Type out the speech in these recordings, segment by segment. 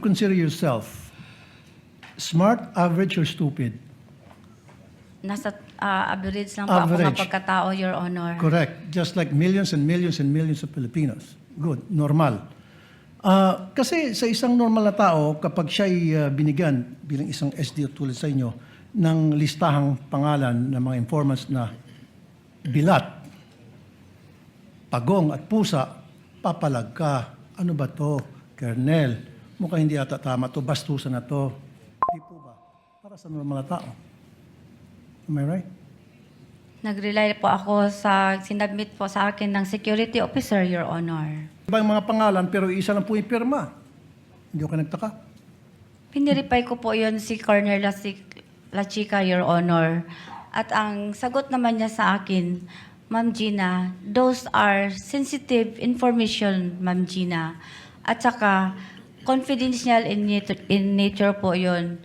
Consider yourself smart, average, or stupid? Nasa average lang po ako Average. ng pagkatao, Your Honor. Correct. Just like millions and millions and millions of Filipinos. Good. Normal. Kasi sa isang normal na tao, kapag siya'y binigyan bilang isang SDO tulad sa inyo ng listahang pangalan ng mga informants na bilat, pagong at pusa, papalag ka. Ano ba to, Colonel? Mukhang hindi ata tama to, bastusan na to. Hindi po ba? Para sa normal na tao. Am I right? Nag-rely po ako sa sinabmit po sa akin ng security officer, Your Honor. Ibang mga pangalan pero isa lang po yung pirma. Hindi ako nagtaka. Piniripay ko po yon si Colonel La Chica, Your Honor. At ang sagot naman niya sa akin, Ma'am Gina, those are sensitive information, Ma'am Gina. At saka, confidential in nature po yon.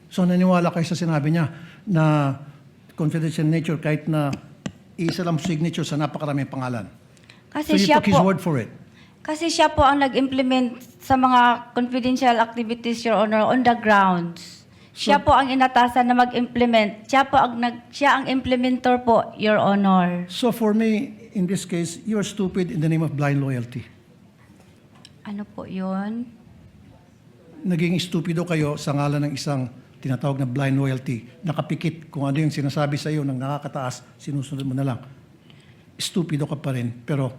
So naniwala kayo sa sinabi niya na confidential nature kahit na isa lang signature sa napakaraming pangalan. So Kasi you siya took his po, word for it. kasi siya po ang nag-implement sa mga confidential activities, Your Honor, on the grounds. Siya po ang inatasan na mag-implement. Siya ang implementor po, Your Honor. So for me, in this case, you are stupid in the name of blind loyalty. Ano po yun? Naging stupido kayo sa ngalan ng isang tinatawag na blind loyalty. Nakapikit kung ano yung sinasabi sa iyo ng nakakataas, sinusunod mo na lang. Stupido ka pa rin, pero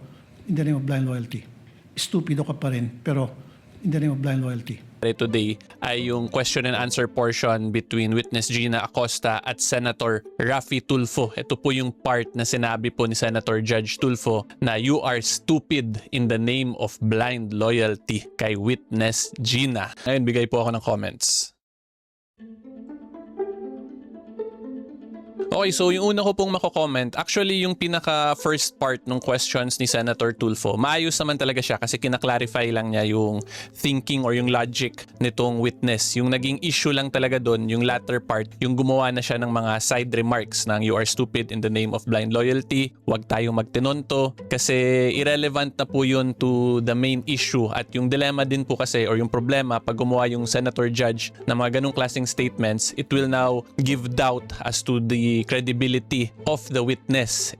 in the name of blind loyalty. Stupido ka pa rin, pero in the name of blind loyalty. Today ay yung question and answer portion between witness Gina Acosta at Senator Raffy Tulfo. Ito po yung part na sinabi po ni Senator Judge Tulfo na you are stupid in the name of blind loyalty kay witness Gina. Ngayon, bigay po ako ng comments. Okay, so yung una ko pong mako-comment, actually yung pinaka first part ng questions ni Senator Tulfo, maayos naman talaga siya kasi kinaklarify lang niya yung thinking or yung logic nitong witness. Yung naging issue lang talaga doon, yung latter part, yung gumawa na siya ng mga side remarks ng you are stupid in the name of blind loyalty, wag tayong magtinonto kasi irrelevant na po yun to the main issue at yung dilemma din po kasi or yung problema pag gumawa yung Senator Judge ng mga ganong klaseng statements, it will now give doubt as to the credibility of the witness.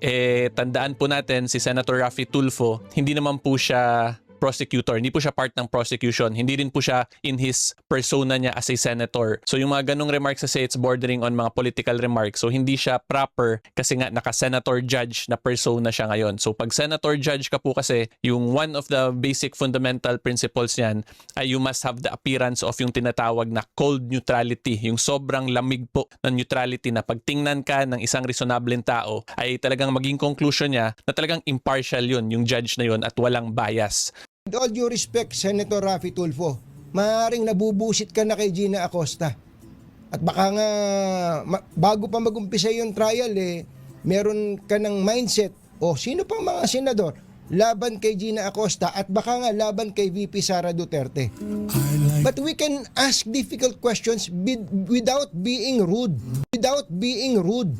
Tandaan po natin si Senator Raffy Tulfo, hindi naman po siya prosecutor, hindi po siya part ng prosecution, hindi rin po siya in his persona niya as a senator. So yung mga ganong remarks kasi it's bordering on mga political remarks. So hindi siya proper kasi nga naka-senator judge na persona siya ngayon. So pag senator judge ka po kasi, yung one of the basic fundamental principles niyan ay you must have the appearance of yung tinatawag na cold neutrality, yung sobrang lamig po ng neutrality na pag tingnan ka ng isang reasonableng tao ay talagang maging conclusion niya na talagang impartial yun, yung judge na yun at walang bias. With all due respect, Senator Raffy Tulfo, maaaring nabubusit ka na kay Gina Acosta. At baka nga, bago pa mag-umpisa yung trial, meron ka ng mindset, sino pang mga senador, laban kay Gina Acosta at baka nga laban kay VP Sara Duterte. But we can ask difficult questions without being rude. Without being rude.